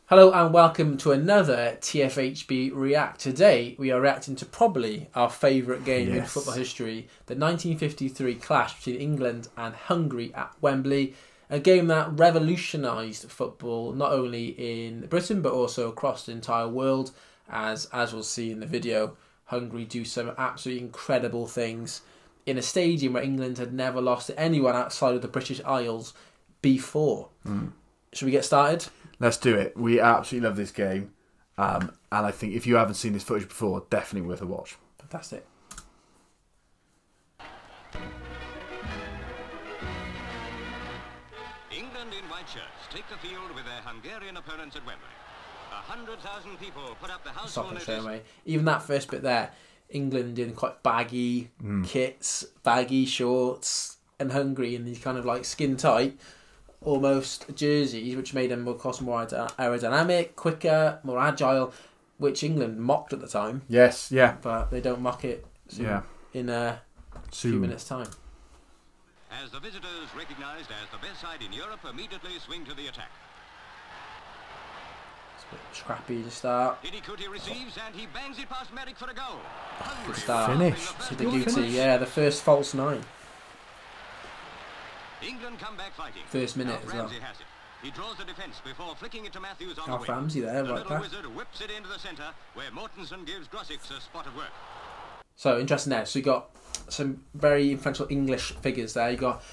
Hello and welcome to another TFHB React. Today we are reacting to probably our favourite game in football history, the 1953 clash between England and Hungary at Wembley. A game that revolutionised football not only in Britain but also across the entire world, as we'll see in the video. Hungary do some absolutely incredible things in a stadium where England had never lost to anyone outside of the British Isles before. Should we get started? Let's do it. We absolutely love this game. And I think if you haven't seen this footage before, definitely worth a watch. Fantastic. England in white shirts take the field with their Hungarian opponents at Wembley. 100,000 people put up the household notice. Even that first bit there, England in quite baggy kits, baggy shorts, and Hungary in these kind of like skin tight, almost jerseys, which made them, of course, more aerodynamic, quicker, more agile, which England mocked at the time. Yes, yeah. But they don't mock it in a few minutes' time. As the visitors, recognised as the best side in Europe, immediately swing to the attack. It's a bit scrappy to start. Hidikuti receives and he bangs it past Merrick for a goal. Good start. Finish. Hidikuti, yeah, the first false nine. England come back fighting. First minute as well. Has it. He draws the defence before flicking it to Matthews on Alf the wing. Ramsey there, the right little back. wizard whips it into the centre, where Mortensen gives Grosics a spot of work. So interesting there. So you got some very influential English figures there. You got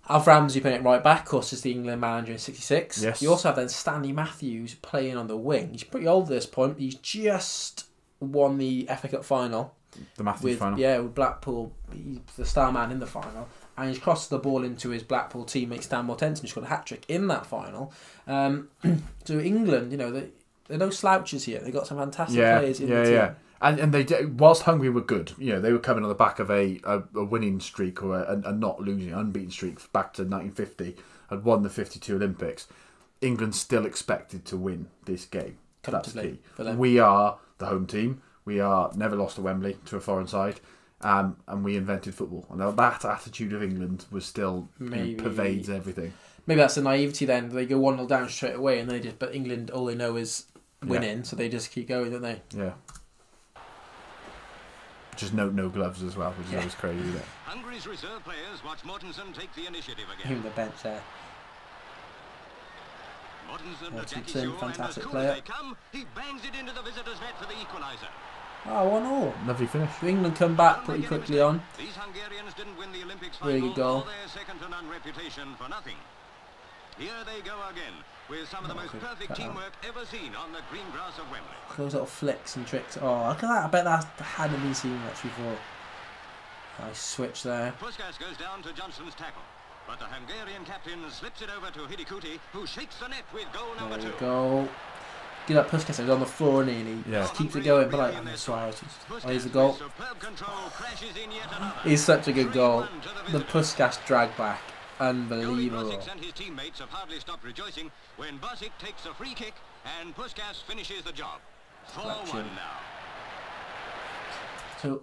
Alf Ramsey playing it right back, of course, is the England manager in '66. Yes. You also have then Stanley Matthews playing on the wing. He's pretty old at this point. He's just won the FA Cup final. The Matthews final. Yeah, with Blackpool. He's the star man in the final. And he's crossed the ball into his Blackpool teammate Stan Mortensen, who's got a hat-trick in that final. So England, you know, they're no slouches here. They've got some fantastic players in the team. Yeah. And they did, whilst Hungary were good, you know, they were coming on the back of a winning streak or a not losing, unbeaten streak back to 1950, had won the 52 Olympics. England still expected to win this game. That's key. We are the home team. We are never lost at Wembley to a foreign side. And we invented football. And that attitude of England was still pervades everything. Maybe that's the naivety then. They go 1-0 down straight away, and but England, all they know is winning, so they just keep going, don't they? Yeah. Just no gloves as well, which is always crazy, isn't it? Hungary's reserve players watch Mortensen take the initiative again. Even the bench there. Mortensen, fantastic and player. as come, he bangs it into the visitors' net for the equaliser. Oh, 1-1. Lovely finish. So England come back pretty quickly on. These Hungarians didn't win the Olympics Really final good goal. or their second-to-none reputation for nothing. Here they go again, with some of the most perfect teamwork ever seen on the green grass of Wembley. Those little flicks and tricks. Oh, look at that. I bet that hadn't been seen much before. Nice switch there. Puskas goes down to Johnson's tackle, but the Hungarian captain slips it over to Hidikuti, who shakes the net with goal number 2. There we go. Get that Puskas. He's on the floor and he just keeps it going. But like, I'm sorry. Oh, here's the goal. He's such a good goal. The Puskas drag back. Unbelievable. Grosics and his teammates have hardly stopped rejoicing when Bosic takes a free kick and Puskas finishes the job. 4-1 now. So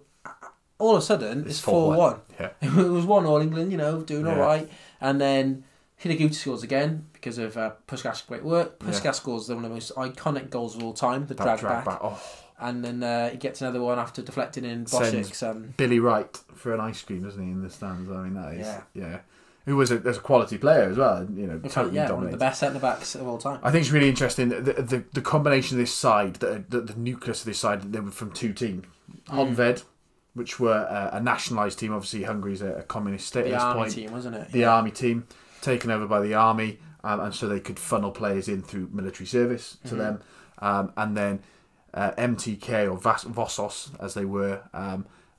all of a sudden it's 4-1. Yeah. It was 1-1 England, you know, doing all right, and then Hidikuti scores again because of Puskas' great work. Puskas scores one of the most iconic goals of all time, the drag back. Oh. And then he gets another one after deflecting in Bosic's. Billy Wright for an ice cream, doesn't he, in the stands? I mean, that is who was a quality player as well, you know, totally one of the best centre backs of all time. I think it's really interesting the combination of this side, the nucleus of this side, they were from two teams. Honved, which were a nationalised team. Obviously, Hungary's a communist state at this point. The army team, wasn't it? The army team, taken over by the army, and so they could funnel players in through military service to them. And then MTK, or Vosos, as they were,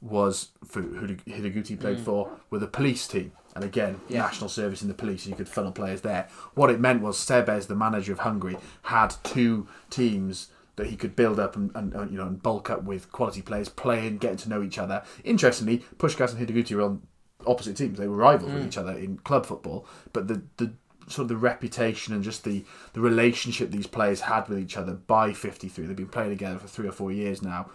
was for who Hidikuti played for, were the police team. And again, national service in the police, and you could funnel players there. What it meant was Sebes, the manager of Hungary, had two teams that he could build up and bulk up with quality players, playing, getting to know each other. Interestingly, Puskas and Hidikuti were on opposite teams. They were rivals with each other in club football, but the sort of the reputation and just the relationship these players had with each other by 53, they've been playing together for 3 or 4 years now.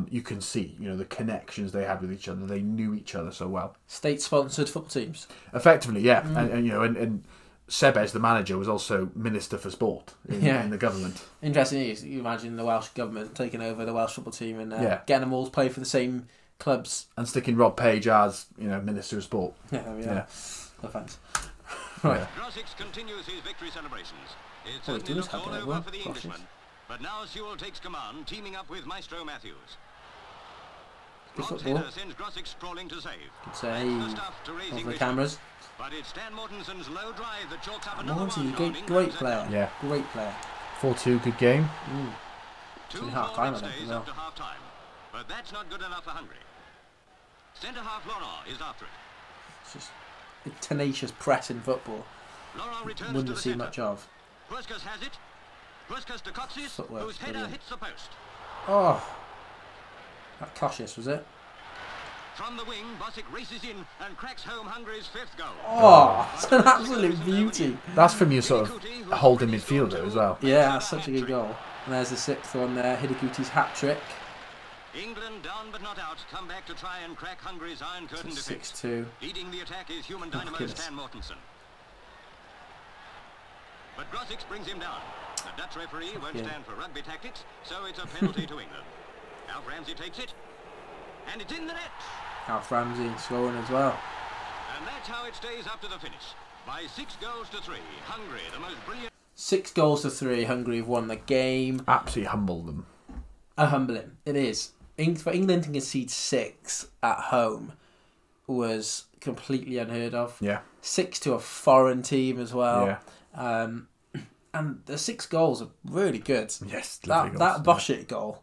You can see, you know, the connections they had with each other. They knew each other so well. State-sponsored football teams. Effectively, yeah, and you know, and Sebes, the manager, was also Minister for Sport in the government. Interesting is you imagine the Welsh government taking over the Welsh football team and getting them all to play for the same clubs. And sticking Rob Page as, Minister of Sport. Yeah. No thanks. Right. Grosix continues his victory celebrations. It certainly looks all over for the Englishman. But now Sewell takes command, teaming up with Maestro Matthews. Rob's header sends Grosix sprawling to save. Good save of the cameras. But it's Stan Mortenson's low drive that chalks up another one. Great player. Yeah. Great player. 4-2, good game. 2-4 half-time, it I think, stays as well. after half-time. But that's not good enough for Hungary. Centre-half Laurent is after it. It's just a tenacious press in football. Laurent returns Wouldn't to the see centre. much of. Puskas has it. Puskas to Kotsis, Footwork, whose header brilliant. hits the post. Oh, that cautious, was it? From the wing, Bosic races in and cracks home Hungary's 5th goal. Oh, it's an absolute beauty. That's from your sort of holding midfielder as well. Yeah, that's such a good goal. And there's the 6th one there, Hideguti's hat-trick. England, down but not out, come back to try and crack Hungary's Iron Curtain defence. 6-2. Leading the attack is human dynamo Stan Mortensen. But Grosix brings him down. The Dutch referee won't stand for rugby tactics, so it's a penalty to England. Alf Ramsey takes it, and it's in the net. Alf Ramsey scoring as well. And that's how it stays up to the finish. By 6-3, Hungary, the most brilliant... 6-3, Hungary have won the game. Absolutely humbled them. Humbling, it is. For England to concede 6 at home was completely unheard of. Yeah. 6 to a foreign team as well. Yeah. And the 6 goals are really good. Yes, that Bosic goal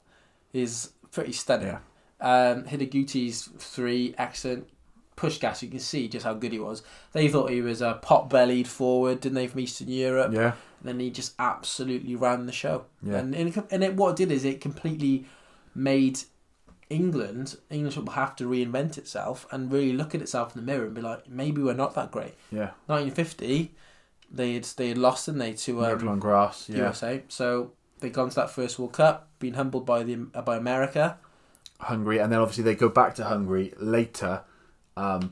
is pretty stunning. Yeah. Hideguti's 3, excellent. Puskás, you can see just how good he was. They thought he was a pot-bellied forward, didn't they, from Eastern Europe? Yeah. And then he just absolutely ran the show. Yeah. And what it did is it completely made English football have to reinvent itself and really look at itself in the mirror and be like, maybe we're not that great. Yeah. 1950, they had lost, didn't they, to Grass, USA. So they'd gone to that first World Cup, been humbled by America. Hungary, and then obviously they go back to Hungary later, sort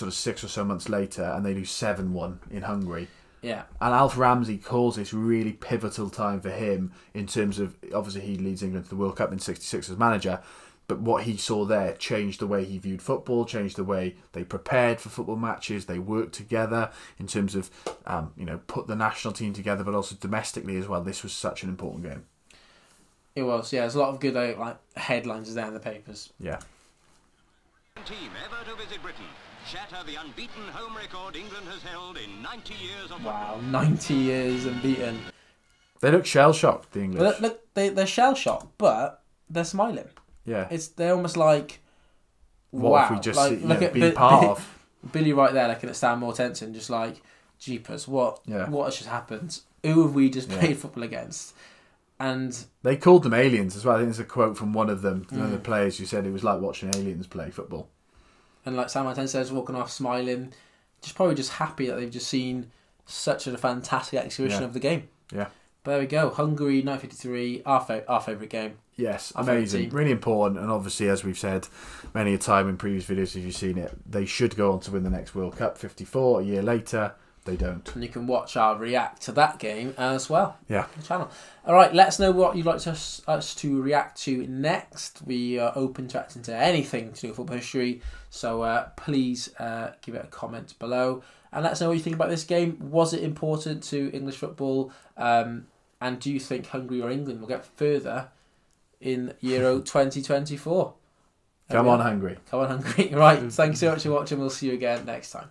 of 6 or so months later, and they do 7-1 in Hungary. Yeah. And Alf Ramsey calls this really pivotal time for him in terms of, obviously he leads England to the World Cup in '66 as manager, but what he saw there changed the way he viewed football, changed the way they prepared for football matches, they worked together in terms of, put the national team together, but also domestically as well. This was such an important game. It was, yeah. There's a lot of good headlines there in the papers. Yeah. Team ever to visit Britain. Shatter the unbeaten home record England has held in 90 years of Wow, 90 years unbeaten. They look shell-shocked, the English. Look, they're shell-shocked, but they're smiling. Yeah. They're almost like, what wow. if we just look at be part of? Billy right there looking at Stan Mortensen, just like, jeepers, what has just happened? Who have we just played football against? And they called them aliens as well. I think there's a quote from one of them, one of the players, who said it was like watching aliens play football. And like Stan Mortensen's walking off smiling, probably just happy that they've just seen such a fantastic exhibition of the game. Yeah. But there we go. Hungary, 1953, our favourite game. Yes, amazing. Really important. And obviously, as we've said many a time in previous videos, if you've seen it, they should go on to win the next World Cup. 54, a year later, they don't. And you can watch our react to that game as well. Yeah. On the channel. All right, let us know what you'd like us to react to next. We are open to reacting to anything to do with football history. So please give it a comment below. And let us know what you think about this game. Was it important to English football? And do you think Hungary or England will get further in Euro 2024? Come on, Hungary. Come on, Hungary. Right, thanks so much for watching. We'll see you again next time.